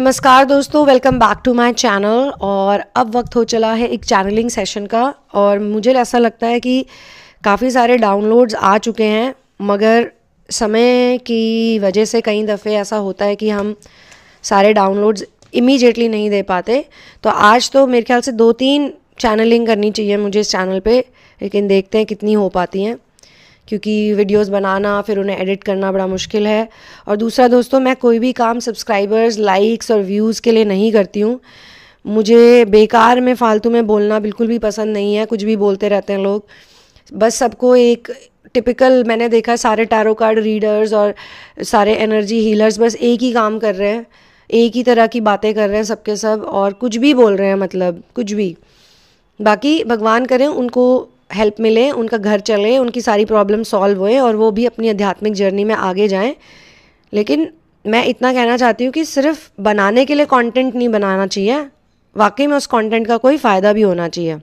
नमस्कार दोस्तों, welcome back to my channel. और अब वक्त हो चला है एक चैनलिंग सेशन का और मुझे ऐसा लगता है कि काफ़ी सारे डाउनलोड्स आ चुके हैं, मगर समय की वजह से कई दफ़े ऐसा होता है कि हम सारे डाउनलोड्स इमीडिएटली नहीं दे पाते। तो आज तो मेरे ख्याल से 2-3 चैनलिंग करनी चाहिए मुझे इस चैनल पे, लेकिन देखते हैं कितनी हो पाती हैं, क्योंकि वीडियोस बनाना फिर उन्हें एडिट करना बड़ा मुश्किल है। और दूसरा दोस्तों, मैं कोई भी काम सब्सक्राइबर्स, लाइक्स और व्यूज़ के लिए नहीं करती हूँ। मुझे बेकार में फालतू में बोलना बिल्कुल भी पसंद नहीं है। कुछ भी बोलते रहते हैं लोग, बस सबको एक टिपिकल, मैंने देखा सारे टैरो कार्ड रीडर्स और सारे एनर्जी हीलर्स बस एक ही काम कर रहे हैं, एक ही तरह की बातें कर रहे हैं सबके सब, और कुछ भी बोल रहे हैं, मतलब कुछ भी। बाकी भगवान करें उनको हेल्प मिले, उनका घर चले, उनकी सारी प्रॉब्लम सॉल्व होए और वो भी अपनी आध्यात्मिक जर्नी में आगे जाएं। लेकिन मैं इतना कहना चाहती हूँ कि सिर्फ बनाने के लिए कंटेंट नहीं बनाना चाहिए, वाकई में उस कंटेंट का कोई फ़ायदा भी होना चाहिए।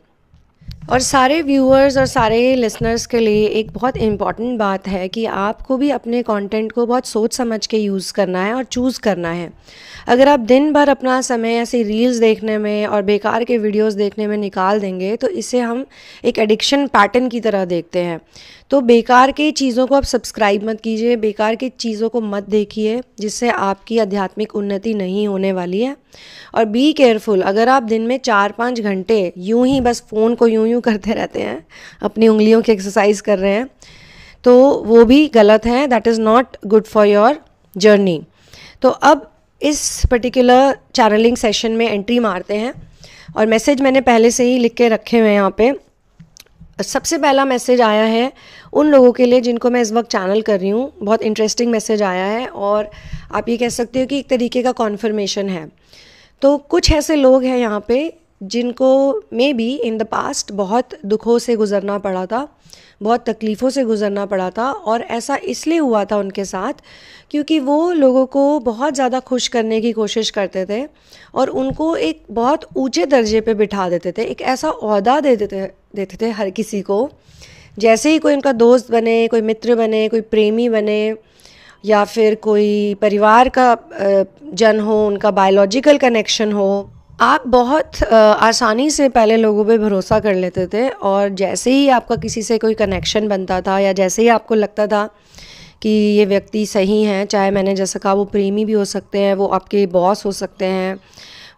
और सारे व्यूअर्स और सारे लिसनर्स के लिए एक बहुत इम्पॉर्टेंट बात है कि आपको भी अपने कंटेंट को बहुत सोच समझ के यूज़ करना है और चूज़ करना है। अगर आप दिन भर अपना समय ऐसे रील्स देखने में और बेकार के वीडियोस देखने में निकाल देंगे तो इसे हम एक एडिक्शन पैटर्न की तरह देखते हैं। तो बेकार की चीज़ों को आप सब्सक्राइब मत कीजिए, बेकार की चीज़ों को मत देखिए, जिससे आपकी आध्यात्मिक उन्नति नहीं होने वाली है। और बी केयरफुल, अगर आप दिन में 4-5 घंटे यूं ही बस फ़ोन को यूं करते रहते हैं, अपनी उंगलियों की एक्सरसाइज कर रहे हैं, तो वो भी गलत है। That is not good for your journey. तो अब इस पर्टिकुलर चैनलिंग सेशन में एंट्री मारते हैं और मैसेज मैंने पहले से ही लिख के रखे हुए हैं यहाँ पे। सबसे पहला मैसेज आया है उन लोगों के लिए जिनको मैं इस वक्त चैनल कर रही हूँ। बहुत इंटरेस्टिंग मैसेज आया है और आप ये कह सकते हो कि एक तरीके का कॉन्फर्मेशन है। तो कुछ ऐसे लोग हैं यहाँ पे जिनको may be in the past बहुत दुखों से गुज़रना पड़ा था, बहुत तकलीफ़ों से गुज़रना पड़ा था, और ऐसा इसलिए हुआ था उनके साथ क्योंकि वो लोगों को बहुत ज़्यादा खुश करने की कोशिश करते थे और उनको एक बहुत ऊंचे दर्जे पे बिठा देते थे, एक ऐसा ओहदा देते थे हर किसी को। जैसे ही कोई उनका दोस्त बने, कोई मित्र बने, कोई प्रेमी बने, या फिर कोई परिवार का जन हो, उनका बायोलॉजिकल कनेक्शन हो, आप बहुत आसानी से पहले लोगों पे भरोसा कर लेते थे। और जैसे ही आपका किसी से कोई कनेक्शन बनता था या जैसे ही आपको लगता था कि ये व्यक्ति सही हैं, चाहे मैंने जैसा कहा वो प्रेमी भी हो सकते हैं, वो आपके बॉस हो सकते हैं,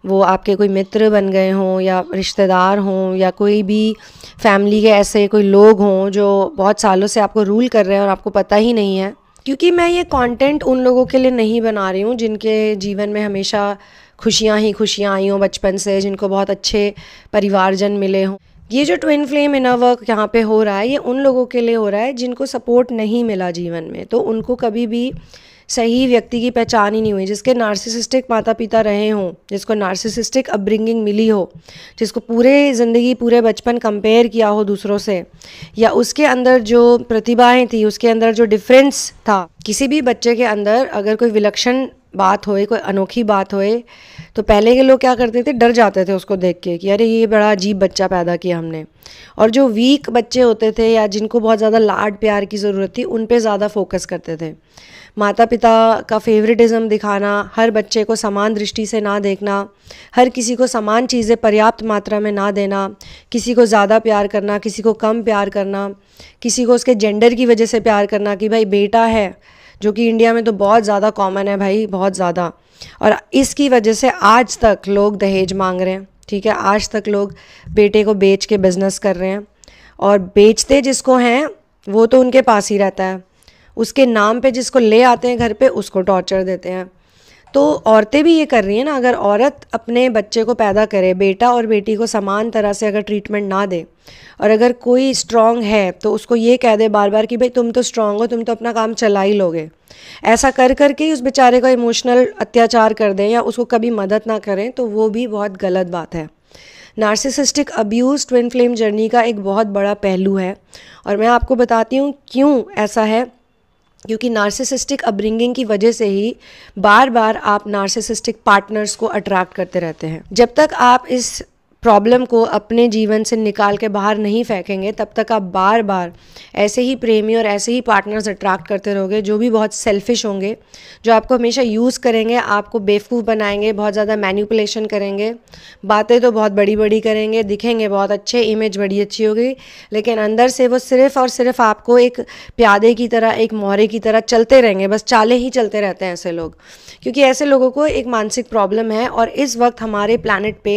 वो आपके कोई मित्र बन गए हों या रिश्तेदार हों, या कोई भी फैमिली के ऐसे कोई लोग हों जो बहुत सालों से आपको रूल कर रहे हैं और आपको पता ही नहीं है। क्योंकि मैं ये कंटेंट उन लोगों के लिए नहीं बना रही हूँ जिनके जीवन में हमेशा खुशियाँ ही खुशियाँ आई हों बचपन से, जिनको बहुत अच्छे परिवारजन मिले हों। ये जो ट्विन फ्लेम इनर वर्क यहाँ पे हो रहा है, ये उन लोगों के लिए हो रहा है जिनको सपोर्ट नहीं मिला जीवन में, तो उनको कभी भी सही व्यक्ति की पहचान ही नहीं हुई, जिसके नार्सिसिस्टिक माता पिता रहे हों, जिसको नार्सिसिस्टिक अपब्रिंगिंग मिली हो, जिसको पूरे ज़िंदगी पूरे बचपन कंपेयर किया हो दूसरों से, या उसके अंदर जो प्रतिभाएं थी, उसके अंदर जो डिफरेंस था। किसी भी बच्चे के अंदर अगर कोई विलक्षण बात होए, कोई अनोखी बात होए, तो पहले के लोग क्या करते थे, डर जाते थे उसको देख के कि अरे ये बड़ा अजीब बच्चा पैदा किया हमने। और जो वीक बच्चे होते थे या जिनको बहुत ज़्यादा लाड प्यार की ज़रूरत थी, उन पे ज़्यादा फोकस करते थे। माता पिता का फेवरेटिज्म दिखाना, हर बच्चे को समान दृष्टि से ना देखना, हर किसी को समान चीज़ें पर्याप्त मात्रा में ना देना, किसी को ज़्यादा प्यार करना, किसी को कम प्यार करना, किसी को उसके जेंडर की वजह से प्यार करना कि भाई बेटा है, जो कि इंडिया में तो बहुत ज़्यादा कॉमन है भाई, बहुत ज़्यादा। और इसकी वजह से आज तक लोग दहेज मांग रहे हैं, ठीक है, आज तक लोग बेटे को बेच के बिज़नेस कर रहे हैं, और बेचते जिसको हैं वो तो उनके पास ही रहता है, उसके नाम पे जिसको ले आते हैं घर पे उसको टॉर्चर देते हैं। तो औरतें भी ये कर रही हैं ना। अगर औरत अपने बच्चे को पैदा करे, बेटा और बेटी को समान तरह से अगर ट्रीटमेंट ना दे, और अगर कोई स्ट्रांग है तो उसको ये कह दे बार बार कि भाई तुम तो स्ट्रांग हो, तुम तो अपना काम चला ही लोगे, ऐसा कर करके ही उस बेचारे का इमोशनल अत्याचार कर दें या उसको कभी मदद ना करें, तो वो भी बहुत गलत बात है। Narcissistic abuse twin flame journey का एक बहुत बड़ा पहलू है, और मैं आपको बताती हूँ क्यों ऐसा है। क्योंकि नार्सिसिस्टिक अपब्रिंगिंग की वजह से ही बार बार आप नार्सिसिस्टिक पार्टनर्स को अट्रैक्ट करते रहते हैं। जब तक आप इस प्रॉब्लम को अपने जीवन से निकाल के बाहर नहीं फेंकेंगे, तब तक आप बार बार ऐसे ही प्रेमी और ऐसे ही पार्टनर्स अट्रैक्ट करते रहोगे जो भी बहुत सेल्फिश होंगे, जो आपको हमेशा यूज़ करेंगे, आपको बेवकूफ़ बनाएंगे, बहुत ज़्यादा मैनिपुलेशन करेंगे, बातें तो बहुत बड़ी बड़ी करेंगे, दिखेंगे बहुत अच्छे, इमेज बड़ी अच्छी होगी, लेकिन अंदर से वो सिर्फ़ और सिर्फ आपको एक प्यादे की तरह, एक मोहरे की तरह चलते रहेंगे, बस चालें ही चलते रहते हैं ऐसे लोग। क्योंकि ऐसे लोगों को एक मानसिक प्रॉब्लम है और इस वक्त हमारे प्लैनेट पे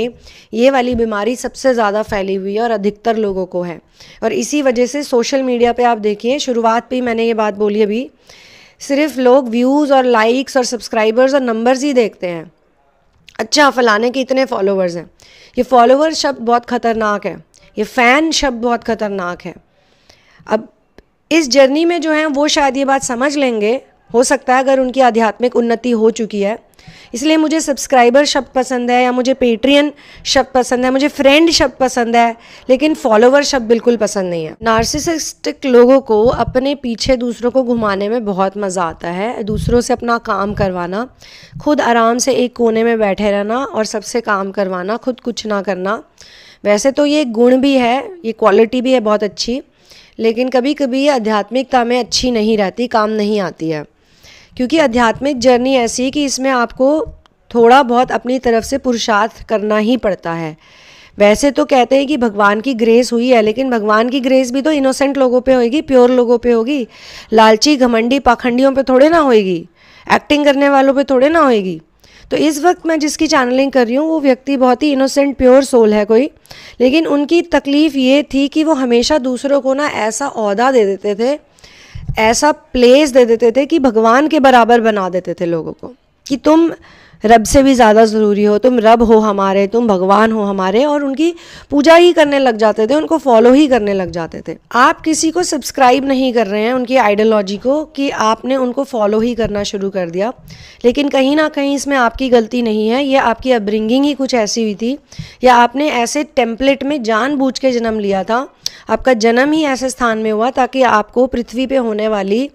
ये वाली बीमारी सबसे ज़्यादा फैली हुई है और अधिकतर लोगों को है। और इसी वजह से सोशल मीडिया पे आप देखिए, शुरुआत पे ही मैंने ये बात बोली अभी, सिर्फ लोग व्यूज़ और लाइक्स और सब्सक्राइबर्स और नंबर्स ही देखते हैं। अच्छा, फलाने के इतने फॉलोवर्स हैं। ये फॉलोवर शब्द बहुत ख़तरनाक है, ये फ़ैन शब्द बहुत ख़तरनाक है। अब इस जर्नी में जो है वो शायद ये बात समझ लेंगे, हो सकता है अगर उनकी आध्यात्मिक उन्नति हो चुकी है। इसलिए मुझे सब्सक्राइबर शब्द पसंद है, या मुझे पेट्रियन शब्द पसंद है, मुझे फ्रेंड शब्द पसंद है, लेकिन फॉलोवर शब्द बिल्कुल पसंद नहीं है। नार्सिसिस्टिक लोगों को अपने पीछे दूसरों को घुमाने में बहुत मज़ा आता है, दूसरों से अपना काम करवाना, खुद आराम से एक कोने में बैठे रहना और सबसे काम करवाना, खुद कुछ ना करना। वैसे तो ये गुण भी है, ये क्वालिटी भी है बहुत अच्छी, लेकिन कभी कभी ये आध्यात्मिकता में अच्छी नहीं रहती, काम नहीं आती है। क्योंकि आध्यात्मिक जर्नी ऐसी है कि इसमें आपको थोड़ा बहुत अपनी तरफ से पुरुषार्थ करना ही पड़ता है। वैसे तो कहते हैं कि भगवान की ग्रेस हुई है, लेकिन भगवान की ग्रेस भी तो इनोसेंट लोगों पे होगी, प्योर लोगों पे होगी, लालची घमंडी पाखंडियों पे थोड़े ना होएगी, एक्टिंग करने वालों पे थोड़े ना होएगी। तो इस वक्त मैं जिसकी चैनलिंग कर रही हूँ वो व्यक्ति बहुत ही इनोसेंट प्योर सोल है कोई, लेकिन उनकी तकलीफ़ ये थी कि वो हमेशा दूसरों को ना ऐसा ओहदा दे देते थे, ऐसा प्लेस दे देते थे कि भगवान के बराबर बना देते थे लोगों को, कि तुम रब से भी ज़्यादा ज़रूरी हो, तुम रब हो हमारे, तुम भगवान हो हमारे, और उनकी पूजा ही करने लग जाते थे, उनको फॉलो ही करने लग जाते थे। आप किसी को सब्सक्राइब नहीं कर रहे हैं उनकी आइडियोलॉजी को, कि आपने उनको फॉलो ही करना शुरू कर दिया, लेकिन कहीं ना कहीं इसमें आपकी गलती नहीं है, ये आपकी अपब्रिंगिंग ही कुछ ऐसी हुई थी, या आपने ऐसे टेम्पलेट में जानबूझ के जन्म लिया था, आपका जन्म ही ऐसे स्थान में हुआ ताकि आपको पृथ्वी पे होने वाली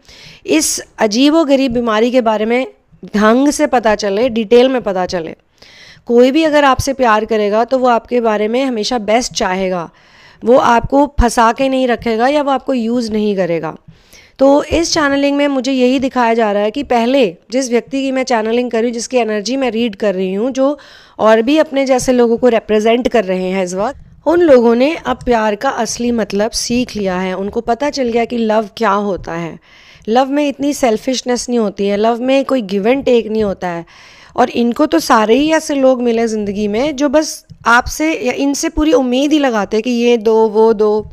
इस अजीबोगरीब बीमारी के बारे में ढंग से पता चले, डिटेल में पता चले। कोई भी अगर आपसे प्यार करेगा तो वो आपके बारे में हमेशा बेस्ट चाहेगा, वो आपको फंसा के नहीं रखेगा या वो आपको यूज़ नहीं करेगा। तो इस चैनलिंग में मुझे यही दिखाया जा रहा है कि पहले जिस व्यक्ति की मैं चैनलिंग कर रही हूँ, जिसकी एनर्जी मैं रीड कर रही हूँ, जो और भी अपने जैसे लोगों को रिप्रेजेंट कर रहे हैं इस वक्त, उन लोगों ने अब प्यार का असली मतलब सीख लिया है। उनको पता चल गया कि लव क्या होता है। लव में इतनी सेल्फिशनेस नहीं होती है, लव में कोई गिव एंड टेक नहीं होता है। और इनको तो सारे ही ऐसे लोग मिले ज़िंदगी में जो बस आपसे या इनसे पूरी उम्मीद ही लगाते हैं कि ये दो वो दो,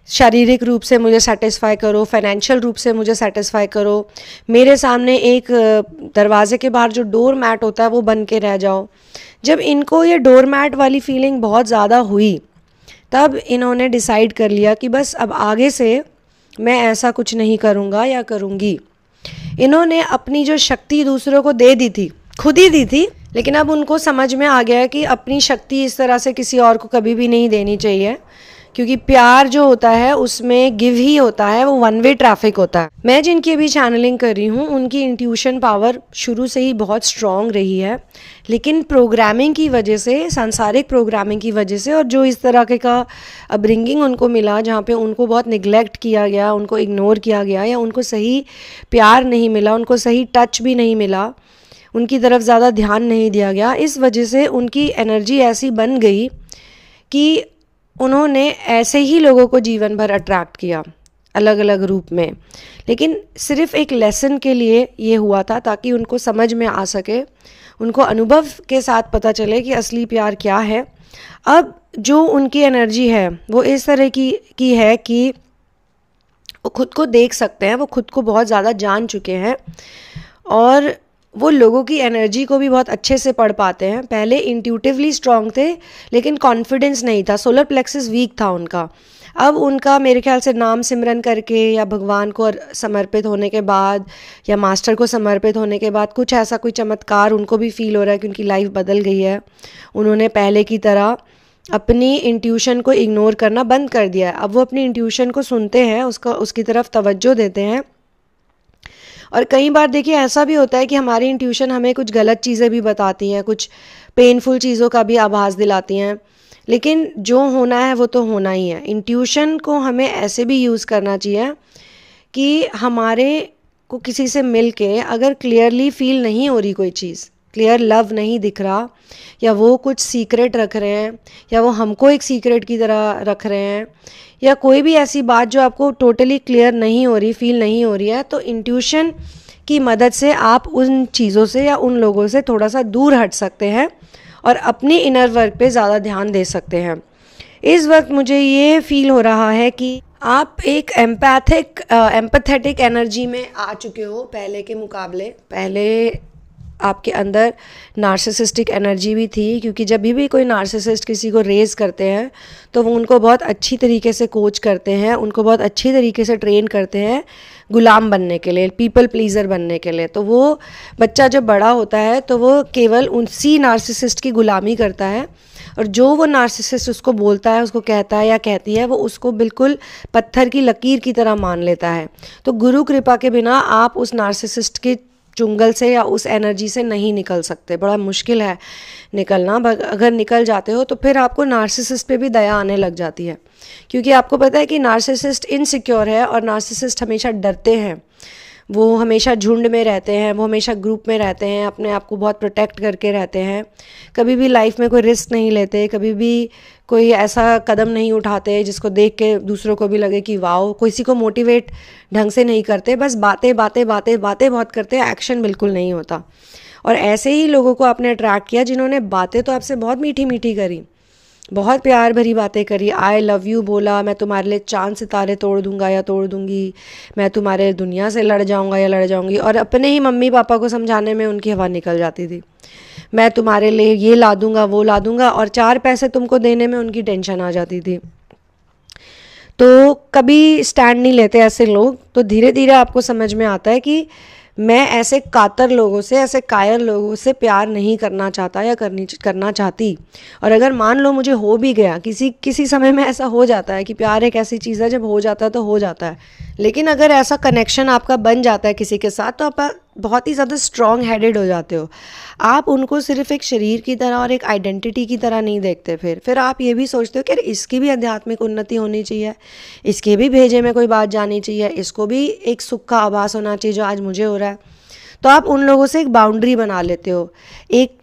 शारीरिक रूप से मुझे सेटिस्फाई करो, फाइनेंशियल रूप से मुझे सेटिस्फाई करो, मेरे सामने एक दरवाजे के बाहर जो डोर मैट होता है वो बन के रह जाओ। जब इनको ये डोर मैट वाली फीलिंग बहुत ज़्यादा हुई, तब इन्होंने डिसाइड कर लिया कि बस अब आगे से मैं ऐसा कुछ नहीं करूँगा या करूँगी। इन्होंने अपनी जो शक्ति दूसरों को दे दी थी, खुद ही दी थी, लेकिन अब उनको समझ में आ गया है कि अपनी शक्ति इस तरह से किसी और को कभी भी नहीं देनी चाहिए, क्योंकि प्यार जो होता है उसमें गिव ही होता है, वो वन वे ट्रैफिक होता है। मैं जिनकी अभी चैनलिंग कर रही हूँ उनकी इंट्यूशन पावर शुरू से ही बहुत स्ट्रॉन्ग रही है, लेकिन प्रोग्रामिंग की वजह से, सांसारिक प्रोग्रामिंग की वजह से, और जो इस तरह के का अपब्रिंगिंग उनको मिला जहाँ पे उनको बहुत निगलेक्ट किया गया, उनको इग्नोर किया गया, या उनको सही प्यार नहीं मिला, उनको सही टच भी नहीं मिला, उनकी तरफ ज़्यादा ध्यान नहीं दिया गया, इस वजह से उनकी एनर्जी ऐसी बन गई कि उन्होंने ऐसे ही लोगों को जीवन भर अट्रैक्ट किया अलग अलग रूप में। लेकिन सिर्फ एक लेसन के लिए ये हुआ था, ताकि उनको समझ में आ सके, उनको अनुभव के साथ पता चले कि असली प्यार क्या है। अब जो उनकी एनर्जी है वो इस तरह की है कि वो खुद को देख सकते हैं, वो खुद को बहुत ज़्यादा जान चुके हैं, और वो लोगों की एनर्जी को भी बहुत अच्छे से पढ़ पाते हैं। पहले इंट्यूटिवली स्ट्रांग थे, लेकिन कॉन्फिडेंस नहीं था, सोलर प्लेक्सस वीक था उनका। अब उनका मेरे ख्याल से नाम सिमरन करके, या भगवान को समर्पित होने के बाद, या मास्टर को समर्पित होने के बाद कुछ ऐसा कोई चमत्कार उनको भी फील हो रहा है कि उनकी लाइफ बदल गई है। उन्होंने पहले की तरह अपनी इंट्यूशन को इग्नोर करना बंद कर दिया है। अब वो अपनी इंट्यूशन को सुनते हैं, उसकी तरफ तवज्जो देते हैं। और कई बार देखिए ऐसा भी होता है कि हमारी इंट्यूशन हमें कुछ गलत चीज़ें भी बताती हैं, कुछ पेनफुल चीज़ों का भी आभास दिलाती हैं, लेकिन जो होना है वो तो होना ही है। इंट्यूशन को हमें ऐसे भी यूज़ करना चाहिए कि हमारे को किसी से मिल के अगर क्लियरली फील नहीं हो रही कोई चीज़, क्लियर लव नहीं दिख रहा, या वो कुछ सीक्रेट रख रहे हैं, या वो हमको एक सीक्रेट की तरह रख रहे हैं, या कोई भी ऐसी बात जो आपको टोटली क्लियर नहीं हो रही, फील नहीं हो रही है, तो इंट्यूशन की मदद से आप उन चीज़ों से या उन लोगों से थोड़ा सा दूर हट सकते हैं और अपनी इनर वर्क पे ज़्यादा ध्यान दे सकते हैं। इस वक्त मुझे ये फील हो रहा है कि आप एक एम्पैथेटिक एनर्जी में आ चुके हो पहले के मुकाबले। पहले आपके अंदर नार्सिसिस्टिक एनर्जी भी थी, क्योंकि जब भी कोई नार्सिसिस्ट किसी को रेज़ करते हैं तो वो उनको बहुत अच्छी तरीके से कोच करते हैं, उनको बहुत अच्छी तरीके से ट्रेन करते हैं गुलाम बनने के लिए, पीपल प्लीज़र बनने के लिए। तो वो बच्चा जब बड़ा होता है तो वो केवल उसी नार्सिसिस्ट की गुलामी करता है, और जो वो नार्सिसिस्ट उसको बोलता है, उसको कहता है या कहती है, वो उसको बिल्कुल पत्थर की लकीर की तरह मान लेता है। तो गुरु कृपा के बिना आप उस नार्सिसिस्ट के चुंगल से या उस एनर्जी से नहीं निकल सकते। बड़ा मुश्किल है निकलना। अगर निकल जाते हो तो फिर आपको नार्सिसिस्ट पे भी दया आने लग जाती है, क्योंकि आपको पता है कि नार्सिसिस्ट इनसिक्योर है और नार्सिसिस्ट हमेशा डरते हैं, वो हमेशा झुंड में रहते हैं, वो हमेशा ग्रुप में रहते हैं, अपने आप को बहुत प्रोटेक्ट करके रहते हैं, कभी भी लाइफ में कोई रिस्क नहीं लेते, कभी भी कोई ऐसा कदम नहीं उठाते जिसको देख के दूसरों को भी लगे कि वाओ। किसी को मोटिवेट ढंग से नहीं करते, बस बातें बातें बातें बातें बहुत करते हैं, एक्शन बिल्कुल नहीं होता। और ऐसे ही लोगों को आपने अट्रैक्ट किया जिन्होंने बातें तो आपसे बहुत मीठी मीठी करी, बहुत प्यार भरी बातें करी, आई लव यू बोला, मैं तुम्हारे लिए चांद सितारे तोड़ दूंगा या तोड़ दूंगी, मैं तुम्हारे दुनिया से लड़ जाऊंगा या लड़ जाऊंगी, और अपने ही मम्मी पापा को समझाने में उनकी हवा निकल जाती थी। मैं तुम्हारे लिए ये ला दूंगा वो ला दूंगा, और 4 पैसे तुमको देने में उनकी टेंशन आ जाती थी। तो कभी स्टैंड नहीं लेते ऐसे लोग। तो धीरे धीरे आपको समझ में आता है कि मैं ऐसे कातर लोगों से, ऐसे कायर लोगों से प्यार नहीं करना चाहता या करना चाहती। और अगर मान लो मुझे हो भी गया, किसी समय में ऐसा हो जाता है कि प्यार एक ऐसी चीज़ है, जब हो जाता है तो हो जाता है। लेकिन अगर ऐसा कनेक्शन आपका बन जाता है किसी के साथ, तो आप बहुत ही ज़्यादा स्ट्रॉन्ग हेडेड हो जाते हो। आप उनको सिर्फ एक शरीर की तरह और एक आइडेंटिटी की तरह नहीं देखते। फिर आप ये भी सोचते हो कि इसकी भी आध्यात्मिक उन्नति होनी चाहिए, इसके भी भेजे में कोई बात जानी चाहिए, इसको भी एक सुख का आभास होना चाहिए जो आज मुझे हो रहा है। तो आप उन लोगों से एक बाउंड्री बना लेते हो, एक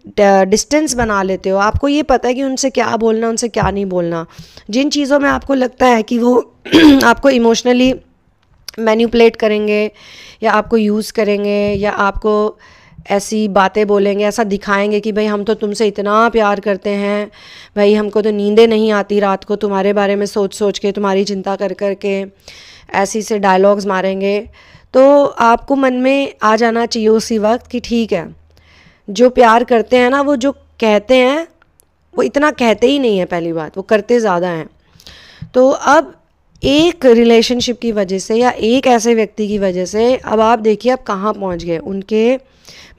डिस्टेंस बना लेते हो। आपको ये पता है कि उनसे क्या बोलना, उनसे क्या नहीं बोलना। जिन चीज़ों में आपको लगता है कि वो आपको इमोशनली मैनिपुलेट करेंगे या आपको यूज़ करेंगे या आपको ऐसी बातें बोलेंगे, ऐसा दिखाएंगे कि भाई हम तो तुमसे इतना प्यार करते हैं, भाई हमको तो नींदें नहीं आती रात को तुम्हारे बारे में सोच सोच के, तुम्हारी चिंता कर कर के, ऐसी से डायलॉग्स मारेंगे, तो आपको मन में आ जाना चाहिए उसी वक्त कि ठीक है, जो प्यार करते हैं ना, वो जो कहते हैं वो इतना कहते ही नहीं है, पहली बात वो करते ज़्यादा हैं। तो अब एक रिलेशनशिप की वजह से या एक ऐसे व्यक्ति की वजह से अब आप देखिए आप कहाँ पहुँच गए। उनके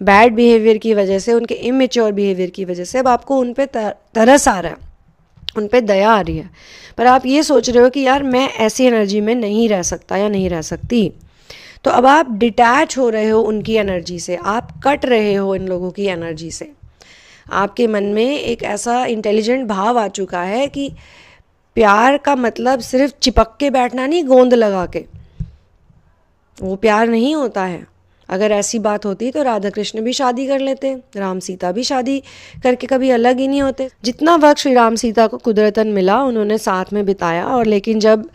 बैड बिहेवियर की वजह से, उनके इमेच्योर बिहेवियर की वजह से अब आपको उन पे तरस आ रहा है, उन पे दया आ रही है, पर आप ये सोच रहे हो कि यार मैं ऐसी एनर्जी में नहीं रह सकता या नहीं रह सकती। तो अब आप डिटैच हो रहे हो उनकी एनर्जी से, आप कट रहे हो इन लोगों की एनर्जी से। आपके मन में एक ऐसा इंटेलिजेंट भाव आ चुका है कि प्यार का मतलब सिर्फ चिपक के बैठना नहीं, गोंद लगा के, वो प्यार नहीं होता है। अगर ऐसी बात होती तो राधा कृष्ण भी शादी कर लेते, राम सीता भी शादी करके कभी अलग ही नहीं होते। जितना वक्त श्री राम सीता को कुदरतन मिला उन्होंने साथ में बिताया, और लेकिन जब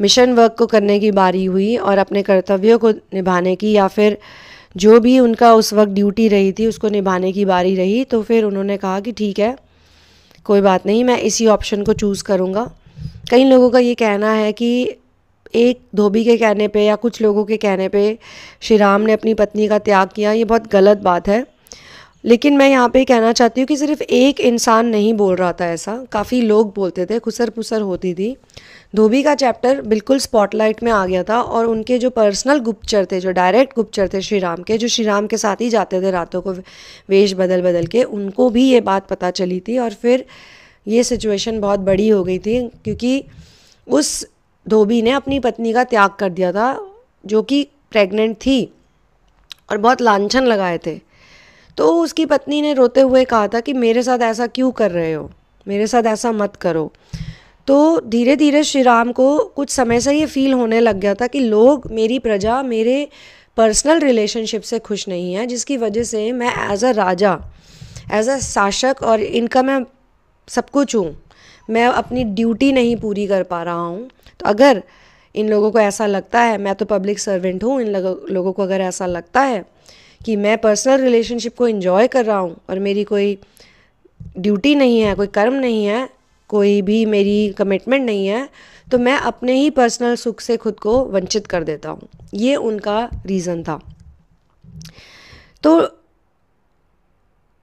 मिशन वर्क को करने की बारी हुई और अपने कर्तव्यों को निभाने की, या फिर जो भी उनका उस वक्त ड्यूटी रही थी उसको निभाने की बारी रही, तो फिर उन्होंने कहा कि ठीक है कोई बात नहीं, मैं इसी ऑप्शन को चूज़ करूँगा। कई लोगों का ये कहना है कि एक धोबी के कहने पे या कुछ लोगों के कहने पे श्री राम ने अपनी पत्नी का त्याग किया, ये बहुत गलत बात है। लेकिन मैं यहाँ पे कहना चाहती हूँ कि सिर्फ एक इंसान नहीं बोल रहा था ऐसा, काफ़ी लोग बोलते थे, खुसर पुसर होती थी। धोबी का चैप्टर बिल्कुल स्पॉटलाइट में आ गया था, और उनके जो पर्सनल गुप्तचर थे, जो डायरेक्ट गुप्तचर थे श्री राम के, जो श्री राम के साथ ही जाते थे रातों को वेश बदल बदल के, उनको भी ये बात पता चली थी। और फिर ये सिचुएशन बहुत बड़ी हो गई थी, क्योंकि उस धोबी ने अपनी पत्नी का त्याग कर दिया था जो कि प्रेग्नेंट थी, और बहुत लांछन लगाए थे। तो उसकी पत्नी ने रोते हुए कहा था कि मेरे साथ ऐसा क्यों कर रहे हो, मेरे साथ ऐसा मत करो। तो धीरे धीरे श्री राम को कुछ समय से ये फील होने लग गया था कि लोग, मेरी प्रजा मेरे पर्सनल रिलेशनशिप से खुश नहीं है, जिसकी वजह से मैं as a Raja, as a शासक, और इनका मैं सब कुछ हूँ, मैं अपनी ड्यूटी नहीं पूरी कर पा रहा हूँ। तो अगर इन लोगों को ऐसा लगता है, मैं तो पब्लिक सर्वेंट हूँ, इन लोगों को अगर ऐसा लगता है कि मैं पर्सनल रिलेशनशिप को एंजॉय कर रहा हूँ और मेरी कोई ड्यूटी नहीं है, कोई कर्म नहीं है, कोई भी मेरी कमिटमेंट नहीं है, तो मैं अपने ही पर्सनल सुख से खुद को वंचित कर देता हूँ। ये उनका रीज़न था। तो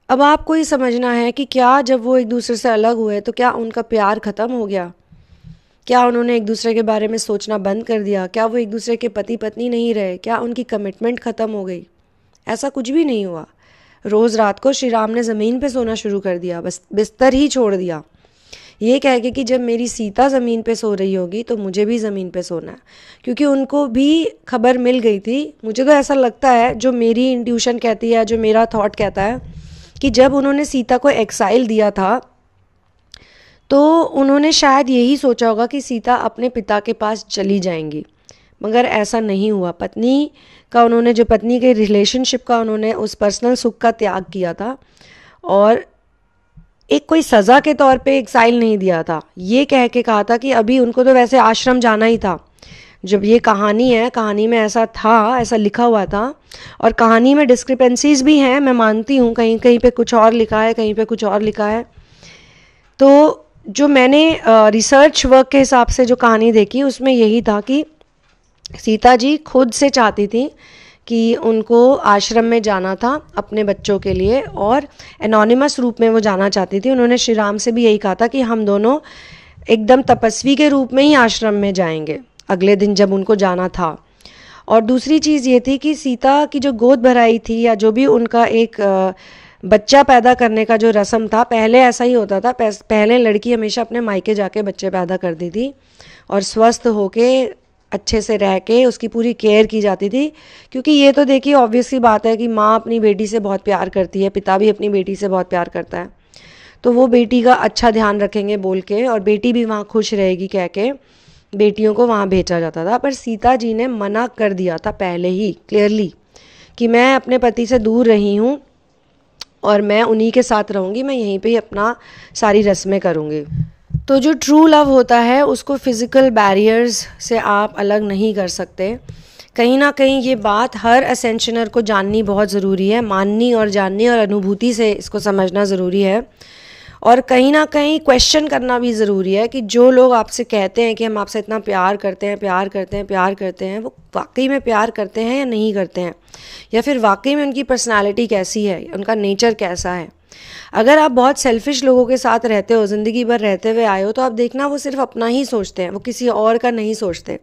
अब आपको ये समझना है कि क्या जब वो एक दूसरे से अलग हुए तो क्या उनका प्यार ख़त्म हो गया? क्या उन्होंने एक दूसरे के बारे में सोचना बंद कर दिया? क्या वो एक दूसरे के पति पत्नी नहीं रहे? क्या उनकी कमिटमेंट ख़त्म हो गई? ऐसा कुछ भी नहीं हुआ। रोज़ रात को श्री राम ने ज़मीन पे सोना शुरू कर दिया, बस बिस्तर ही छोड़ दिया, ये कह के कि जब मेरी सीता ज़मीन पे सो रही होगी तो मुझे भी ज़मीन पे सोना है। क्योंकि उनको भी खबर मिल गई थी। मुझे तो ऐसा लगता है, जो मेरी इंट्यूशन कहती है, जो मेरा थॉट कहता है, कि जब उन्होंने सीता को एक्साइल दिया था तो उन्होंने शायद यही सोचा होगा कि सीता अपने पिता के पास चली जाएंगी, मगर ऐसा नहीं हुआ। पत्नी का उन्होंने, जो पत्नी के रिलेशनशिप का उन्होंने उस पर्सनल सुख का त्याग किया था, और एक कोई सज़ा के तौर पे एक्साइल नहीं दिया था। ये कह के कहा था कि अभी उनको तो वैसे आश्रम जाना ही था। जब ये कहानी है, कहानी में ऐसा था, ऐसा लिखा हुआ था, और कहानी में डिस्क्रिपेंसीज भी हैं, मैं मानती हूँ, कहीं कहीं पे कुछ और लिखा है, कहीं पे कुछ और लिखा है। तो जो मैंने रिसर्च वर्क के हिसाब से जो कहानी देखी, उसमें यही था कि सीता जी खुद से चाहती थी कि उनको आश्रम में जाना था अपने बच्चों के लिए, और एनोनिमस रूप में वो जाना चाहती थी। उन्होंने श्री राम से भी यही कहा था कि हम दोनों एकदम तपस्वी के रूप में ही आश्रम में जाएंगे अगले दिन जब उनको जाना था। और दूसरी चीज़ ये थी कि सीता की जो गोद भराई थी, या जो भी उनका एक बच्चा पैदा करने का जो रस्म था, पहले ऐसा ही होता था। पहले लड़की हमेशा अपने मायके जाके बच्चे पैदा करती थी और स्वस्थ होके अच्छे से रह के उसकी पूरी केयर की जाती थी। क्योंकि ये तो देखिए ऑब्वियस सी बात है कि माँ अपनी बेटी से बहुत प्यार करती है, पिता भी अपनी बेटी से बहुत प्यार करता है, तो वो बेटी का अच्छा ध्यान रखेंगे बोल के, और बेटी भी वहाँ खुश रहेगी कह के बेटियों को वहाँ भेजा जाता था। पर सीता जी ने मना कर दिया था पहले ही क्लियरली कि मैं अपने पति से दूर रही हूँ और मैं उन्हीं के साथ रहूँगी, मैं यहीं पे ही अपना सारी रस्में करूँगी। तो जो ट्रू लव होता है उसको फिज़िकल बैरियर्स से आप अलग नहीं कर सकते। कहीं ना कहीं ये बात हर असेंशनर को जाननी बहुत ज़रूरी है, माननी और जाननी और अनुभूति से इसको समझना ज़रूरी है। और कहीं ना कहीं क्वेश्चन करना भी ज़रूरी है कि जो लोग आपसे कहते हैं कि हम आपसे इतना प्यार करते हैं, प्यार करते हैं, प्यार करते हैं, वो वाकई में प्यार करते हैं या नहीं करते हैं, या फिर वाकई में उनकी पर्सनालिटी कैसी है, उनका नेचर कैसा है। अगर आप बहुत सेल्फिश लोगों के साथ रहते हो, ज़िंदगी भर रहते हुए आए हो, तो आप देखना वो सिर्फ अपना ही सोचते हैं, वो किसी और का नहीं सोचते।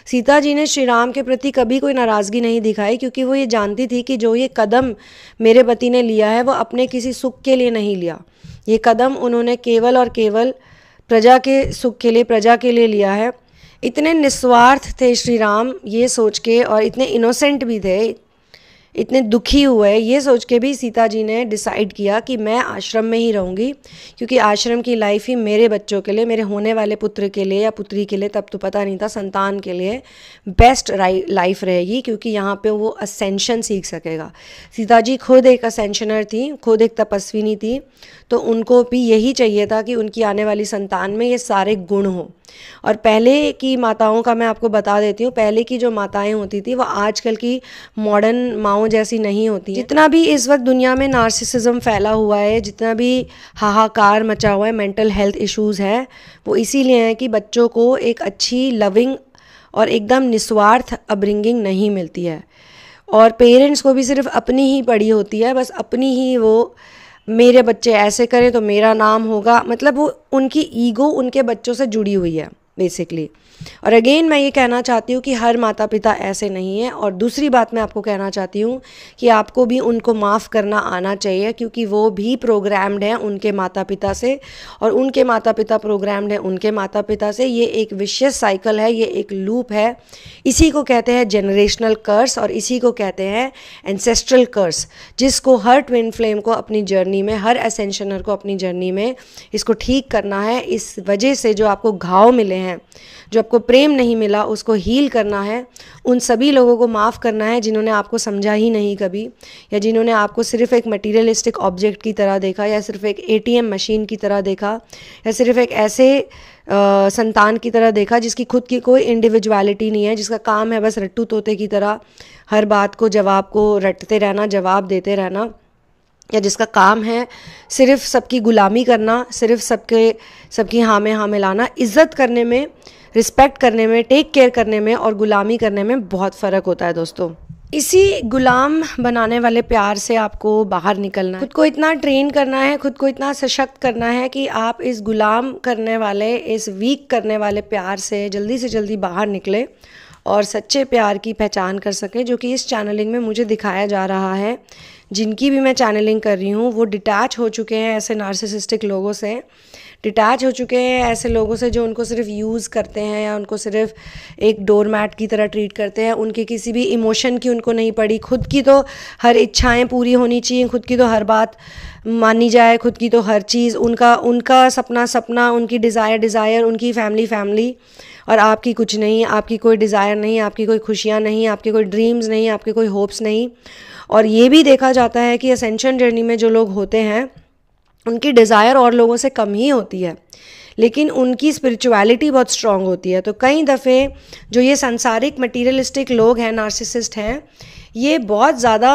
सीता जी ने श्री राम के प्रति कभी कोई नाराज़गी नहीं दिखाई, क्योंकि वो ये जानती थी कि जो ये कदम मेरे पति ने लिया है वो अपने किसी सुख के लिए नहीं लिया। ये कदम उन्होंने केवल और केवल प्रजा के सुख के लिए, प्रजा के लिए लिया है। इतने निस्वार्थ थे श्री राम ये सोच के, और इतने इनोसेंट भी थे, इतने दुखी हुए ये सोच के भी सीता जी ने डिसाइड किया कि मैं आश्रम में ही रहूँगी, क्योंकि आश्रम की लाइफ ही मेरे बच्चों के लिए, मेरे होने वाले पुत्र के लिए या पुत्री के लिए, तब तो पता नहीं था, संतान के लिए बेस्ट लाइफ रहेगी, क्योंकि यहाँ पे वो असेंशन सीख सकेगा। सीता जी खुद एक असेंशनर थी, खुद एक तपस्विनी थी, तो उनको भी यही चाहिए था कि उनकी आने वाली संतान में ये सारे गुण हों। और पहले की माताओं का मैं आपको बता देती हूँ, पहले की जो माताएं होती थी वो आजकल की मॉडर्न माँओं जैसी नहीं होती। जितना भी इस वक्त दुनिया में नार्सिसिज्म फैला हुआ है, जितना भी हाहाकार मचा हुआ है, मेंटल हेल्थ इश्यूज़ है, वो इसीलिए है कि बच्चों को एक अच्छी लविंग और एकदम निस्वार्थ अपब्रिंगिंग नहीं मिलती है। और पेरेंट्स को भी सिर्फ अपनी ही पड़ी होती है, बस अपनी ही, वो मेरे बच्चे ऐसे करें तो मेरा नाम होगा, मतलब वो उनकी ईगो उनके बच्चों से जुड़ी हुई है। बेसिकली। और अगेन मैं ये कहना चाहती हूँ कि हर माता पिता ऐसे नहीं है। और दूसरी बात मैं आपको कहना चाहती हूँ कि आपको भी उनको माफ़ करना आना चाहिए, क्योंकि वो भी प्रोग्राम्ड हैं उनके माता पिता से, और उनके माता पिता प्रोग्राम्ड हैं उनके माता पिता से। ये एक विशियस साइकिल है, ये एक लूप है। इसी को कहते हैं जनरेशनल कर्स, और इसी को कहते हैं एंसेस्ट्रल कर्स, जिसको हर ट्विन फ्लेम को अपनी जर्नी में, हर असेंशनर को अपनी जर्नी में इसको ठीक करना है। इस वजह से जो आपको घाव मिले हैं, जो आपको प्रेम नहीं मिला, उसको हील करना है। उन सभी लोगों को माफ़ करना है जिन्होंने आपको समझा ही नहीं कभी, या जिन्होंने आपको सिर्फ एक मटीरियलिस्टिक ऑब्जेक्ट की तरह देखा, या सिर्फ एक ATM मशीन की तरह देखा, या सिर्फ एक ऐसे संतान की तरह देखा जिसकी खुद की कोई इंडिविजुअलिटी नहीं है, जिसका काम है बस रट्टू तोते की तरह हर बात को जवाब को रटते रहना, जवाब देते रहना, या जिसका काम है सिर्फ सबकी गुलामी करना, सिर्फ सबकी हाँ में हाँ मिलाना। इज़्ज़त करने में, रिस्पेक्ट करने में, टेक केयर करने में और गुलामी करने में बहुत फ़र्क होता है दोस्तों। इसी गुलाम बनाने वाले प्यार से आपको बाहर निकलना है। खुद को इतना ट्रेन करना है, खुद को इतना सशक्त करना है कि आप इस गुलाम करने वाले, इस वीक करने वाले प्यार से जल्दी बाहर निकले और सच्चे प्यार की पहचान कर सकें, जो कि इस चैनलिंग में मुझे दिखाया जा रहा है। जिनकी भी मैं चैनलिंग कर रही हूँ वो डिटैच हो चुके हैं ऐसे नार्सिसिस्टिक लोगों से, डिटैच हो चुके हैं ऐसे लोगों से जो उनको सिर्फ यूज़ करते हैं या उनको सिर्फ एक डोरमैट की तरह ट्रीट करते हैं। उनके किसी भी इमोशन की उनको नहीं पड़ी, खुद की तो हर इच्छाएं पूरी होनी चाहिए, खुद की तो हर बात मानी जाए, खुद की तो हर चीज़, उनका सपना, उनकी डिज़ायर, उनकी फैमिली, और आपकी कुछ नहीं, आपकी कोई डिज़ायर नहीं, आपकी कोई खुशियाँ नहीं, आपके कोई ड्रीम्स नहीं, आपके कोई होप्स नहीं। और ये भी देखा जाता है कि असेंशन जर्नी में जो लोग होते हैं उनकी डिज़ायर और लोगों से कम ही होती है, लेकिन उनकी स्पिरिचुअलिटी बहुत स्ट्रांग होती है। तो कई दफ़े जो ये सांसारिक मटीरियलिस्टिक लोग हैं, नार्सिसिस्ट हैं, ये बहुत ज़्यादा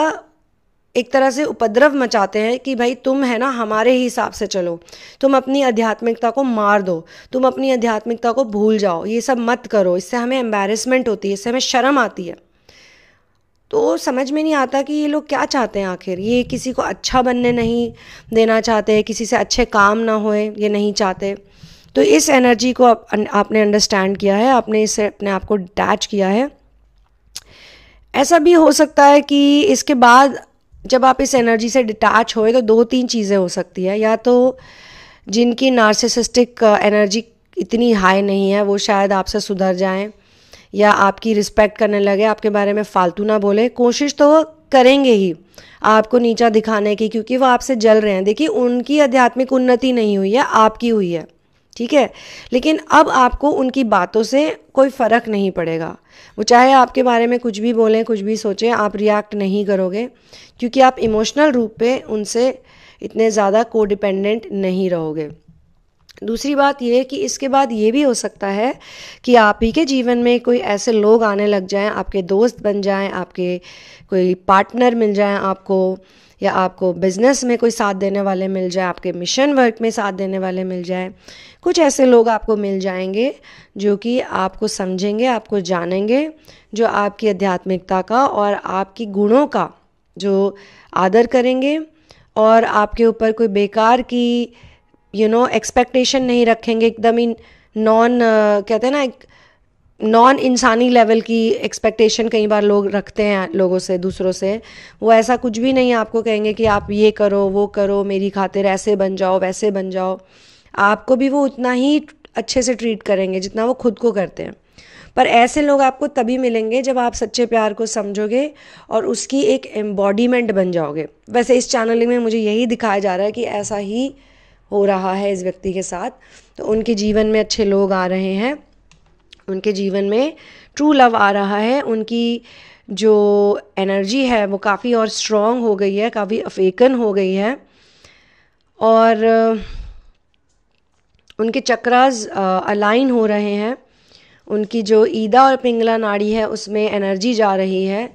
एक तरह से उपद्रव मचाते हैं कि भाई तुम है ना हमारे ही हिसाब से चलो, तुम अपनी आध्यात्मिकता को मार दो, तुम अपनी आध्यात्मिकता को भूल जाओ, ये सब मत करो, इससे हमें एम्बैरेसमेंट होती है, इससे हमें शर्म आती है। तो समझ में नहीं आता कि ये लोग क्या चाहते हैं आखिर। ये किसी को अच्छा बनने नहीं देना चाहते, किसी से अच्छे काम ना होए ये नहीं चाहते। तो इस एनर्जी को आपने अंडरस्टैंड किया है, आपने इससे अपने आप को डिटैच किया है। ऐसा भी हो सकता है कि इसके बाद जब आप इस एनर्जी से डिटैच होए तो 2-3 चीज़ें हो सकती है। या तो जिनकी नार्सिसिस्टिक एनर्जी इतनी हाई नहीं है वो शायद आपसे सुधर जाएं, या आपकी रिस्पेक्ट करने लगे, आपके बारे में फालतू ना बोले। कोशिश तो वो करेंगे ही आपको नीचा दिखाने की, क्योंकि वो आपसे जल रहे हैं। देखिए उनकी आध्यात्मिक उन्नति नहीं हुई है, आपकी हुई है, ठीक है। लेकिन अब आपको उनकी बातों से कोई फ़र्क नहीं पड़ेगा। वो चाहे आपके बारे में कुछ भी बोलें, कुछ भी सोचें, आप रिएक्ट नहीं करोगे, क्योंकि आप इमोशनल रूप पे उनसे इतने ज़्यादा कोडिपेंडेंट नहीं रहोगे। दूसरी बात ये है कि इसके बाद ये भी हो सकता है कि आप ही के जीवन में कोई ऐसे लोग आने लग जाएं, आपके दोस्त बन जाएं, आपके कोई पार्टनर मिल जाएं आपको, या आपको बिज़नेस में कोई साथ देने वाले मिल जाए, आपके मिशन वर्क में साथ देने वाले मिल जाए। कुछ ऐसे लोग आपको मिल जाएंगे जो कि आपको समझेंगे, आपको जानेंगे, जो आपकी आध्यात्मिकता का और आपकी गुणों का जो आदर करेंगे, और आपके ऊपर कोई बेकार की एक्सपेक्टेशन नहीं रखेंगे। एकदम ही कहते हैं ना, एक नॉन इंसानी लेवल की एक्सपेक्टेशन कई बार लोग रखते हैं लोगों से, दूसरों से। वो ऐसा कुछ भी नहीं आपको कहेंगे कि आप ये करो, वो करो, मेरी खातिर ऐसे बन जाओ, वैसे बन जाओ। आपको भी वो उतना ही अच्छे से ट्रीट करेंगे जितना वो खुद को करते हैं। पर ऐसे लोग आपको तभी मिलेंगे जब आप सच्चे प्यार को समझोगे और उसकी एक एम्बॉडीमेंट बन जाओगे। वैसे इस चैनलिंग में मुझे यही दिखाया जा रहा है कि ऐसा ही हो रहा है इस व्यक्ति के साथ। तो उनके जीवन में अच्छे लोग आ रहे हैं, उनके जीवन में ट्रू लव आ रहा है, उनकी जो एनर्जी है वो काफ़ी और स्ट्रॉन्ग हो गई है, काफ़ी अवेकन हो गई है, और उनके चक्रास अलाइन हो रहे हैं। उनकी जो ईदा और पिंगला नाड़ी है उसमें एनर्जी जा रही है,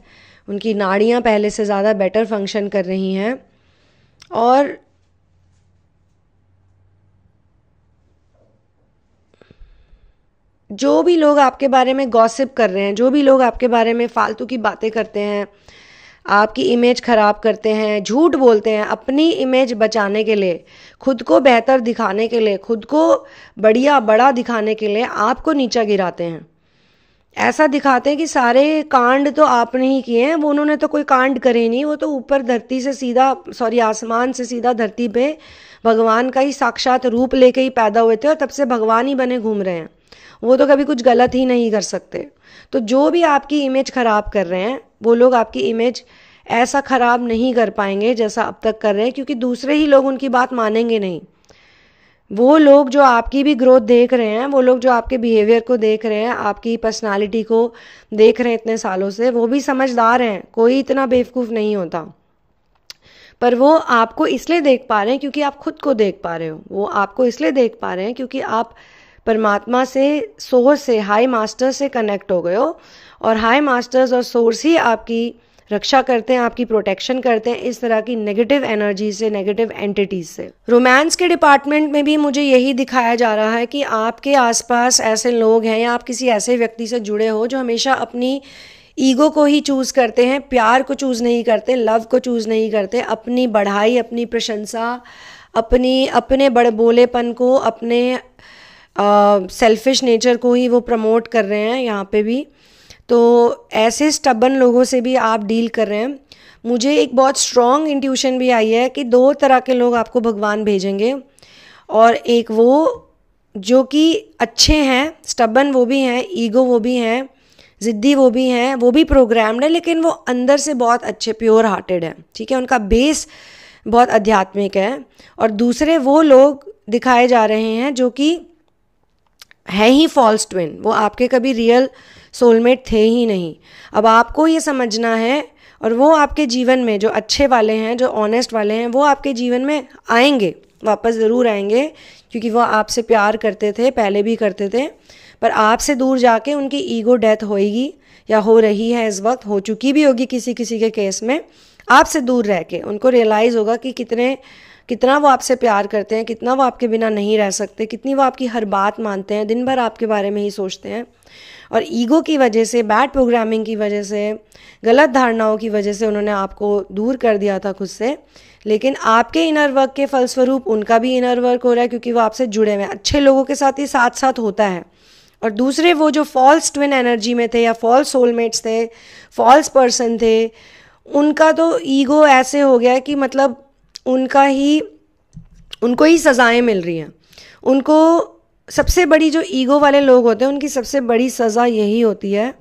उनकी नाड़ियाँ पहले से ज़्यादा बेटर फंक्शन कर रही हैं। और जो भी लोग आपके बारे में गॉसिप कर रहे हैं, जो भी लोग आपके बारे में फालतू की बातें करते हैं, आपकी इमेज ख़राब करते हैं, झूठ बोलते हैं अपनी इमेज बचाने के लिए, खुद को बेहतर दिखाने के लिए, खुद को बढ़िया बड़ा दिखाने के लिए आपको नीचा गिराते हैं। ऐसा दिखाते हैं कि सारे कांड तो आपने ही किए हैं, वो उन्होंने तो कोई कांड करे नहीं, वो तो ऊपर धरती से सीधा आसमान से सीधा धरती पे भगवान का ही साक्षात रूप लेके ही पैदा हुए थे और तब से भगवान ही बने घूम रहे हैं। वो तो कभी कुछ गलत ही नहीं कर सकते। तो जो भी आपकी इमेज ख़राब कर रहे हैं वो लोग आपकी इमेज ऐसा ख़राब नहीं कर पाएंगे जैसा अब तक कर रहे हैं, क्योंकि दूसरे ही लोग उनकी बात मानेंगे नहीं। वो लोग जो आपकी भी ग्रोथ देख रहे हैं, वो लोग जो आपके बिहेवियर को देख रहे हैं, आपकी पर्सनालिटी को देख रहे हैं इतने सालों से, वो भी समझदार हैं, कोई इतना बेवकूफ़ नहीं होता। पर वो आपको इसलिए देख पा रहे हैं क्योंकि आप खुद को देख पा रहे हो। वो आपको इसलिए देख पा रहे हैं क्योंकि आप परमात्मा से, सोर्स से, हाई मास्टर से कनेक्ट हो गए हो, और हाई मास्टर्स और सोर्स ही आपकी रक्षा करते हैं, आपकी प्रोटेक्शन करते हैं इस तरह की नेगेटिव एनर्जी से, नेगेटिव एंटिटीज से। रोमांस के डिपार्टमेंट में भी मुझे यही दिखाया जा रहा है कि आपके आसपास ऐसे लोग हैं या आप किसी ऐसे व्यक्ति से जुड़े हो जो हमेशा अपनी ईगो को ही चूज़ करते हैं, प्यार को चूज़ नहीं करते, लव को चूज़ नहीं करते, अपनी बढ़ाई, अपनी प्रशंसा, अपने बड़बोलेपन को, अपने सेल्फिश नेचर को ही वो प्रमोट कर रहे हैं यहाँ पे भी। तो ऐसे स्टबन लोगों से भी आप डील कर रहे हैं। मुझे एक बहुत स्ट्रॉन्ग इंट्यूशन भी आई है कि 2 तरह के लोग आपको भगवान भेजेंगे, और एक वो जो कि अच्छे हैं, स्टबन वो भी हैं, ईगो वो भी हैं, ज़िद्दी वो भी हैं, वो भी प्रोग्राम्ड है, लेकिन वो अंदर से बहुत अच्छे प्योर हार्टेड है, ठीक है, उनका बेस बहुत आध्यात्मिक है। और दूसरे वो लोग दिखाए जा रहे हैं जो कि है ही फॉल्स ट्विन, वो आपके कभी रियल सोलमेट थे ही नहीं। अब आपको ये समझना है, और वो आपके जीवन में जो अच्छे वाले हैं, जो ऑनेस्ट वाले हैं, वो आपके जीवन में आएंगे, वापस ज़रूर आएंगे, क्योंकि वो आपसे प्यार करते थे, पहले भी करते थे। पर आपसे दूर जाके उनकी ईगो डेथ होएगी, या हो रही है इस वक्त, हो चुकी भी होगी किसी किसी के केस में। आपसे दूर रह के उनको रियलाइज़ होगा कि कितना वो आपसे प्यार करते हैं, कितना वो आपके बिना नहीं रह सकते, कितनी वो आपकी हर बात मानते हैं, दिन भर आपके बारे में ही सोचते हैं। और ईगो की वजह से, बैड प्रोग्रामिंग की वजह से, गलत धारणाओं की वजह से उन्होंने आपको दूर कर दिया था खुद से। लेकिन आपके इनर वर्क के फलस्वरूप उनका भी इनर वर्क हो रहा है, क्योंकि वो आपसे जुड़े हुए हैं। अच्छे लोगों के साथ ही साथ साथ होता है। और दूसरे वो जो फॉल्स ट्विन एनर्जी में थे, या फॉल्स सोलमेट्स थे, फॉल्स पर्सन थे, उनका तो ईगो ऐसे हो गया कि मतलब उनको ही सज़ाएं मिल रही हैं। उनको सबसे बड़ी, जो ईगो वाले लोग होते हैं, उनकी सबसे बड़ी सज़ा यही होती है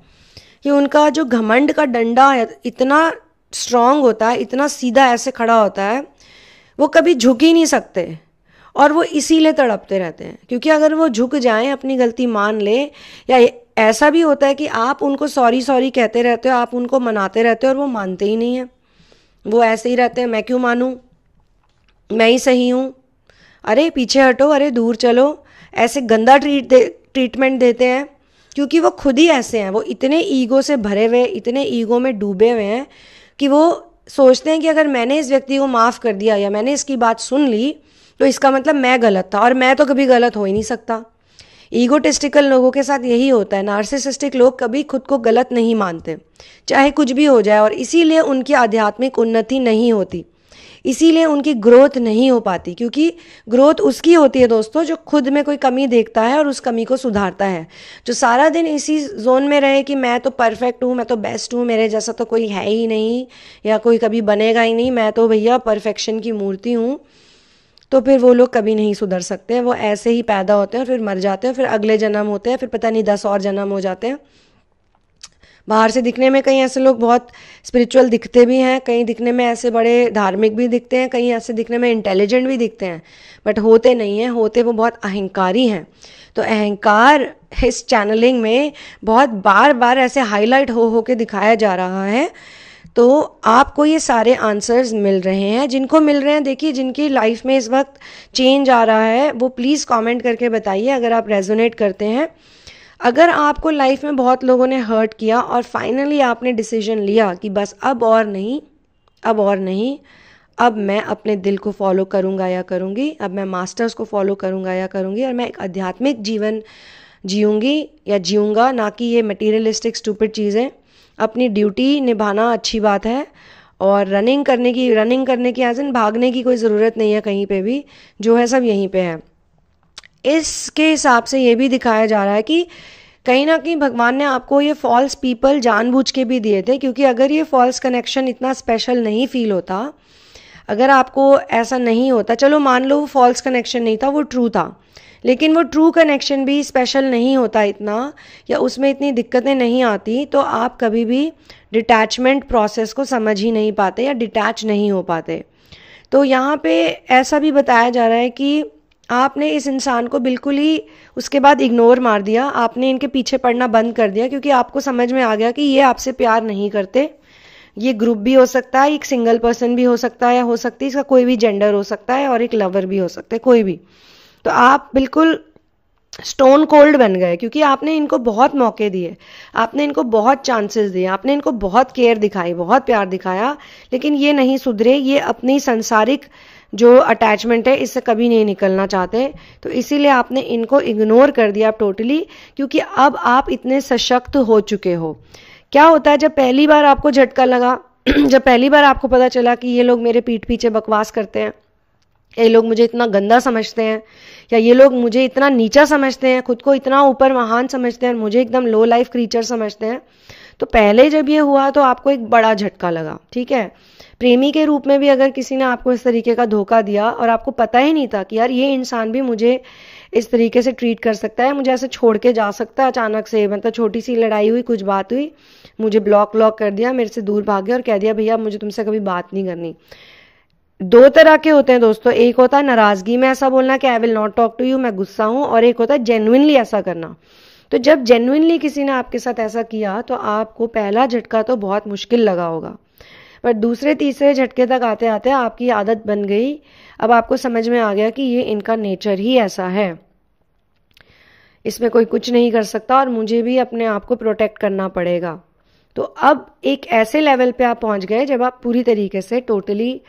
कि उनका जो घमंड का डंडा है इतना स्ट्रॉन्ग होता है, इतना सीधा ऐसे खड़ा होता है, वो कभी झुक ही नहीं सकते, और वो इसीलिए तड़पते रहते हैं। क्योंकि अगर वो झुक जाएं, अपनी गलती मान ले, या ऐसा भी होता है कि आप उनको सॉरी सॉरी कहते रहते हो, आप उनको मनाते रहते हो, और वो मानते ही नहीं हैं। वो ऐसे ही रहते हैं, मैं क्यों मानूं, मैं ही सही हूँ, अरे पीछे हटो, अरे दूर चलो, ऐसे गंदा ट्रीटमेंट देते हैं। क्योंकि वो खुद ही ऐसे हैं, वो इतने ईगो से भरे हुए, इतने ईगो में डूबे हुए हैं कि वो सोचते हैं कि अगर मैंने इस व्यक्ति को माफ़ कर दिया, या मैंने इसकी बात सुन ली, तो इसका मतलब मैं गलत था, और मैं तो कभी गलत हो ही नहीं सकता। ईगोटिस्टिकल लोगों के साथ यही होता है। नार्सिसिस्टिक लोग कभी खुद को गलत नहीं मानते, चाहे कुछ भी हो जाए, और इसीलिए उनकी आध्यात्मिक उन्नति नहीं होती, इसीलिए उनकी ग्रोथ नहीं हो पाती। क्योंकि ग्रोथ उसकी होती है दोस्तों जो खुद में कोई कमी देखता है और उस कमी को सुधारता है। जो सारा दिन इसी जोन में रहे कि मैं तो परफेक्ट हूँ, मैं तो बेस्ट हूँ, मेरे जैसा तो कोई है ही नहीं, या कोई कभी बनेगा ही नहीं, मैं तो भैया परफेक्शन की मूर्ति हूँ, तो फिर वो लोग कभी नहीं सुधर सकते हैं। वो ऐसे ही पैदा होते हैं, फिर मर जाते हैं, फिर अगले जन्म होते हैं, फिर पता नहीं 10 और जन्म हो जाते हैं। बाहर से दिखने में कई ऐसे लोग बहुत स्पिरिचुअल दिखते भी हैं, कहीं दिखने में ऐसे बड़े धार्मिक भी दिखते हैं, कहीं ऐसे दिखने में इंटेलिजेंट भी दिखते हैं, बट होते नहीं हैं, होते वो बहुत अहंकारी हैं। तो अहंकार इस चैनलिंग में बहुत बार बार ऐसे हाईलाइट हो के दिखाया जा रहा है। तो आपको ये सारे आंसर्स मिल रहे हैं। जिनको मिल रहे हैं, देखिए, जिनकी लाइफ में इस वक्त चेंज आ रहा है, वो प्लीज़ कमेंट करके बताइए अगर आप रेजोनेट करते हैं। अगर आपको लाइफ में बहुत लोगों ने हर्ट किया और फाइनली आपने डिसीजन लिया कि बस अब और नहीं, अब मैं अपने दिल को फॉलो करूँगा या करूँगी, अब मैं मास्टर्स को फॉलो करूँगा या करूँगी, और मैं एक आध्यात्मिक जीवन जीऊँगी या जीऊँगा, ना कि ये मटीरियलिस्टिक स्टूपिड चीज़ें, अपनी ड्यूटी निभाना अच्छी बात है, और रनिंग करने की एज इन भागने की कोई ज़रूरत नहीं है कहीं पे भी, जो है सब यहीं पे है। इसके हिसाब से ये भी दिखाया जा रहा है कि कहीं ना कहीं भगवान ने आपको ये फॉल्स पीपल जानबूझ के भी दिए थे, क्योंकि अगर ये फॉल्स कनेक्शन इतना स्पेशल नहीं फील होता, अगर आपको ऐसा नहीं होता, चलो मान लो वो फॉल्स कनेक्शन नहीं था, वो ट्रू था, लेकिन वो ट्रू कनेक्शन भी स्पेशल नहीं होता इतना, या उसमें इतनी दिक्कतें नहीं आती, तो आप कभी भी डिटैचमेंट प्रोसेस को समझ ही नहीं पाते या डिटैच नहीं हो पाते। तो यहाँ पे ऐसा भी बताया जा रहा है कि आपने इस इंसान को बिल्कुल ही उसके बाद इग्नोर मार दिया, आपने इनके पीछे पड़ना बंद कर दिया, क्योंकि आपको समझ में आ गया कि ये आपसे प्यार नहीं करते। ये ग्रुप भी हो सकता है, एक सिंगल पर्सन भी हो सकता है, या हो सकती है इसका कोई भी जेंडर हो सकता है, और एक लवर भी हो सकता है, कोई भी। तो आप बिल्कुल स्टोन कोल्ड बन गए, क्योंकि आपने इनको बहुत मौके दिए, आपने इनको बहुत चांसेस दिए, आपने इनको बहुत केयर दिखाई, बहुत प्यार दिखाया, लेकिन ये नहीं सुधरे, ये अपनी संसारिक जो अटैचमेंट है इससे कभी नहीं निकलना चाहते। तो इसीलिए आपने इनको इग्नोर कर दिया टोटली, क्योंकि अब आप इतने सशक्त हो चुके हो। क्या होता है जब पहली बार आपको झटका लगा, जब पहली बार आपको पता चला कि ये लोग मेरे पीठ पीछे बकवास करते हैं, ये लोग मुझे इतना गंदा समझते हैं, या ये लोग मुझे इतना नीचा समझते हैं, खुद को इतना ऊपर महान समझते हैं और मुझे एकदम लो लाइफ क्रीचर समझते हैं, तो पहले जब ये हुआ तो आपको एक बड़ा झटका लगा, ठीक है। प्रेमी के रूप में भी अगर किसी ने आपको इस तरीके का धोखा दिया और आपको पता ही नहीं था कि यार ये इंसान भी मुझे इस तरीके से ट्रीट कर सकता है, मुझे ऐसे छोड़ के जा सकता है अचानक से, मतलब छोटी सी लड़ाई हुई, कुछ बात हुई, मुझे ब्लॉक कर दिया, मेरे से दूर भाग गया और कह दिया भैया मुझे तुमसे कभी बात नहीं करनी। दो तरह के होते हैं दोस्तों, एक होता है नाराजगी में ऐसा बोलना कि I will not talk to you, मैं गुस्सा हूं, और एक होता है जेन्युइनली ऐसा करना। तो जब जेन्युइनली किसी ने आपके साथ ऐसा किया तो आपको पहला झटका तो बहुत मुश्किल लगा होगा, पर दूसरे तीसरे झटके तक आते आते आपकी आदत बन गई। अब आपको समझ में आ गया कि ये इनका नेचर ही ऐसा है, इसमें कोई कुछ नहीं कर सकता और मुझे भी अपने आप को प्रोटेक्ट करना पड़ेगा। तो अब एक ऐसे लेवल पे आप पहुंच गए जब आप पूरी तरीके से टोटली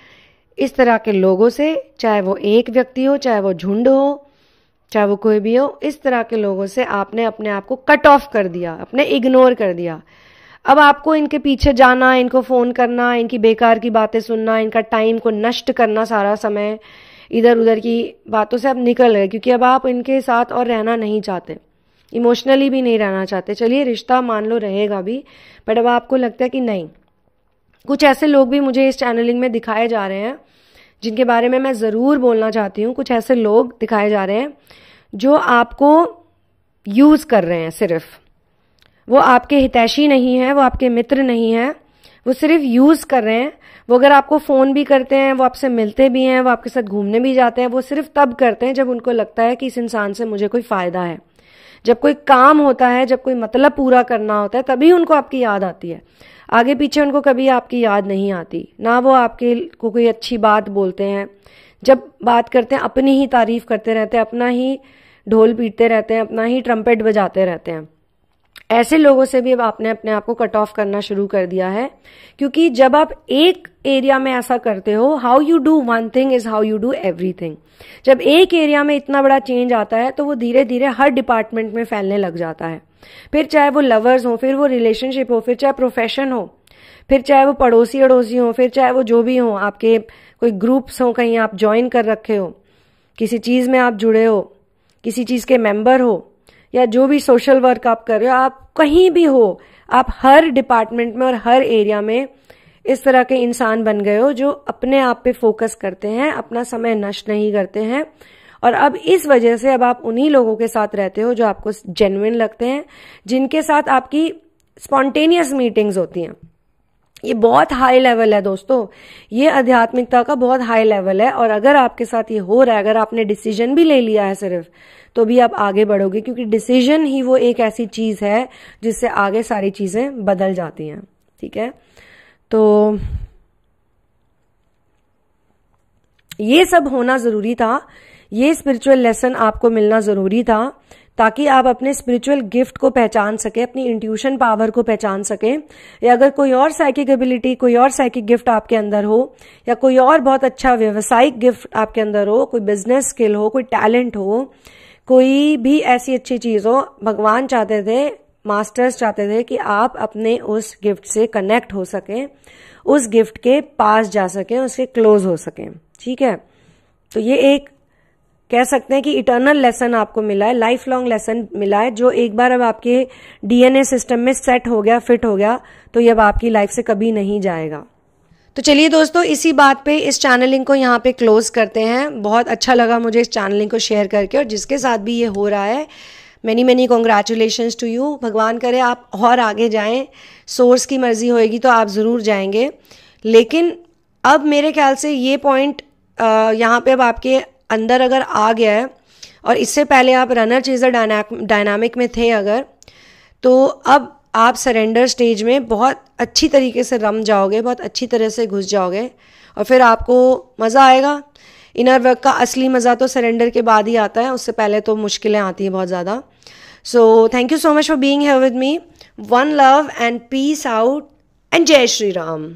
इस तरह के लोगों से, चाहे वो एक व्यक्ति हो, चाहे वो झुंड हो, चाहे वो कोई भी हो, इस तरह के लोगों से आपने अपने आप को कट ऑफ कर दिया, अपने इग्नोर कर दिया। अब आपको इनके पीछे जाना, इनको फोन करना, इनकी बेकार की बातें सुनना, इनका टाइम को नष्ट करना, सारा समय इधर उधर की बातों से आप निकल गए, क्योंकि अब आप इनके साथ और रहना नहीं चाहते, इमोशनली भी नहीं रहना चाहते। चलिए रिश्ता मान लो रहेगा भी, बट अब आपको लगता है कि नहीं। कुछ ऐसे लोग भी मुझे इस चैनलिंग में दिखाए जा रहे हैं जिनके बारे में मैं ज़रूर बोलना चाहती हूँ। कुछ ऐसे लोग दिखाए जा रहे हैं जो आपको यूज़ कर रहे हैं, सिर्फ वो आपके हितैषी नहीं है, वो आपके मित्र नहीं है, वो सिर्फ यूज़ कर रहे हैं। वो अगर आपको फ़ोन भी करते हैं, वो आपसे मिलते भी हैं, वो आपके साथ घूमने भी जाते हैं, वो सिर्फ तब करते हैं जब उनको लगता है कि इस इंसान से मुझे कोई फ़ायदा है। जब कोई काम होता है, जब कोई मतलब पूरा करना होता है, तभी उनको आपकी याद आती है। आगे पीछे उनको कभी आपकी याद नहीं आती, ना वो आपके को कोई अच्छी बात बोलते हैं। जब बात करते हैं अपनी ही तारीफ करते रहते हैं, अपना ही ढोल पीटते रहते हैं, अपना ही ट्रम्पेट बजाते रहते हैं। ऐसे लोगों से भी अब आपने अपने आप को कट ऑफ करना शुरू कर दिया है, क्योंकि जब आप एक एरिया में ऐसा करते हो, how you do one thing is how you do everything. जब एक एरिया में इतना बड़ा चेंज आता है तो वो धीरे धीरे हर डिपार्टमेंट में फैलने लग जाता है। फिर चाहे वो लवर्स हो, फिर वो रिलेशनशिप हो, फिर चाहे प्रोफेशन हो, फिर चाहे वो पड़ोसी अड़ोसी हो, फिर चाहे वो जो भी हो, आपके कोई ग्रुप्स हो, कहीं आप ज्वाइन कर रखे हो, किसी चीज में आप जुड़े हो, किसी चीज के मेंबर हो, या जो भी सोशल वर्क आप कर रहे हो, आप कहीं भी हो, आप हर डिपार्टमेंट में और हर एरिया में इस तरह के इंसान बन गए हो जो अपने आप पे फोकस करते हैं, अपना समय नष्ट नहीं करते हैं। और अब इस वजह से अब आप उन्हीं लोगों के साथ रहते हो जो आपको जेन्युइन लगते हैं, जिनके साथ आपकी स्पॉन्टेनियस मीटिंग्स होती हैं। ये बहुत हाई लेवल है दोस्तों, ये आध्यात्मिकता का बहुत हाई लेवल है। और अगर आपके साथ ये हो रहा है, अगर आपने डिसीजन भी ले लिया है सिर्फ, तो भी आप आगे बढ़ोगे, क्योंकि डिसीजन ही वो एक ऐसी चीज है जिससे आगे सारी चीजें बदल जाती हैं। ठीक है, तो ये सब होना जरूरी था, ये स्पिरिचुअल लेसन आपको मिलना जरूरी था, ताकि आप अपने स्पिरिचुअल गिफ्ट को पहचान सके, अपनी इंट्यूशन पावर को पहचान सके, या अगर कोई और साइकिक एबिलिटी, कोई और साइकिक गिफ्ट आपके अंदर हो, या कोई और बहुत अच्छा व्यवसायिक गिफ्ट आपके अंदर हो, कोई बिजनेस स्किल हो, कोई टैलेंट हो, कोई भी ऐसी अच्छी चीज हो। भगवान चाहते थे मास्टर्स चाहते थे कि आप अपने उस गिफ्ट से कनेक्ट हो सकें, उस गिफ्ट के पास जा सकें, उसके क्लोज हो सकें। ठीक है, तो ये एक कह सकते हैं कि इटर्नल लेसन आपको मिला है, लाइफ लॉन्ग लेसन मिला है, जो एक बार अब आपके डीएनए सिस्टम में सेट हो गया, फिट हो गया, तो ये अब आपकी लाइफ से कभी नहीं जाएगा। तो चलिए दोस्तों, इसी बात पे इस चैनलिंग को यहाँ पे क्लोज करते हैं। बहुत अच्छा लगा मुझे इस चैनलिंग को शेयर करके, और जिसके साथ भी ये हो रहा है, many many congratulations to you. भगवान करे आप और आगे जाएं, सोर्स की मर्जी होएगी तो आप ज़रूर जाएंगे। लेकिन अब मेरे ख्याल से ये पॉइंट यहाँ पे अब आपके अंदर अगर आ गया है, और इससे पहले आप रनर चेजर डायनामिक में थे अगर, तो अब आप सरेंडर स्टेज में बहुत अच्छी तरीके से रम जाओगे, बहुत अच्छी तरह से घुस जाओगे, और फिर आपको मज़ा आएगा। इनर वर्क का असली मज़ा तो सरेंडर के बाद ही आता है, उससे पहले तो मुश्किलें आती हैं बहुत ज़्यादा। So thank you so much for being here with me. One love and peace out and जय श्री राम।